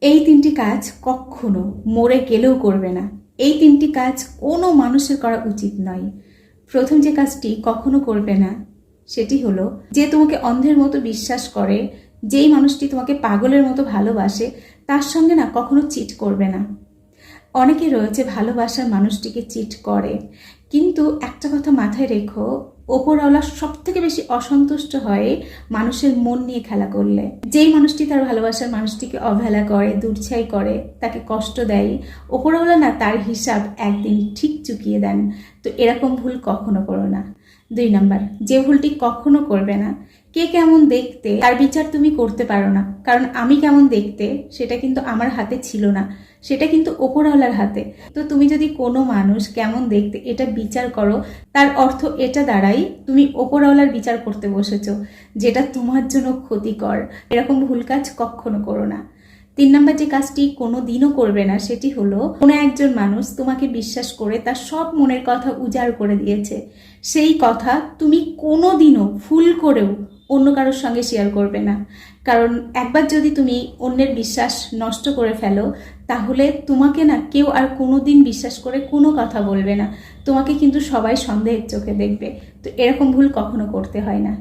এই তিনটি কাজ কখনো মরে গেলেও করবে না। এই তিনটি কাজ কোনো মানুষের করা উচিত নয়। প্রথম যে কাজটি কখনো করবে না সেটি হলো, যে তোমাকে অন্ধের মতো বিশ্বাস করে, যেই মানুষটি তোমাকে পাগলের মতো ভালোবাসে, তার সঙ্গে না কখনো চিট করবে না। অনেকে রয়েছে ভালোবাসার মানুষটিকে চিট করে, কিন্তু একটা কথা মাথায় রেখো, ওপরওয়ালা সব থেকে বেশি অসন্তুষ্ট হয় মানুষের মন নিয়ে খেলা করলে। যেই মানুষটি তার ভালোবাসার মানুষটিকে অবহেলা করে, দুর্ছাই করে, তাকে কষ্ট দেয়, ওপরওয়ালা না তার হিসাব একদিন ঠিক চুকিয়ে দেন। তো এরকম ভুল কখনো করো না। 2 নাম্বার, যে ভুলটি কখনো করবে না, কে কেমন দেখতে তার বিচার তুমি করতে পারো না। কারণ আমি কেমন দেখতে সেটা কিন্তু আমার হাতে ছিল না, সেটা কিন্তু ওপরওয়ালার হাতে। তো তুমি যদি কোনো মানুষ কেমন দেখতে এটা বিচার করো, তার অর্থ এটা দাঁড়াই তুমি ওপরওয়ালার বিচার করতে বসেছো, যেটা তোমার জন্য ক্ষতিকর। এরকম ভুল কাজ কখনো করো না। 3 নাম্বার যে কাজটি কোনো দিনও করবে না সেটি হলো, কোনো একজন মানুষ তোমাকে বিশ্বাস করে তার সব মনের কথা উজাড় করে দিয়েছে, সেই কথা তুমি কোনো দিনও ভুল করেও অন্য কারোর সঙ্গে শেয়ার করবে না। কারণ একবার যদি তুমি অন্যের বিশ্বাস নষ্ট করে ফেলো, তাহলে তোমাকে না কেউ আর কোনো দিন বিশ্বাস করে কোনো কথা বলবে না, তোমাকে কিন্তু সবাই সন্দেহের চোখে দেখবে। তো এরকম ভুল কখনো করতে হয় না।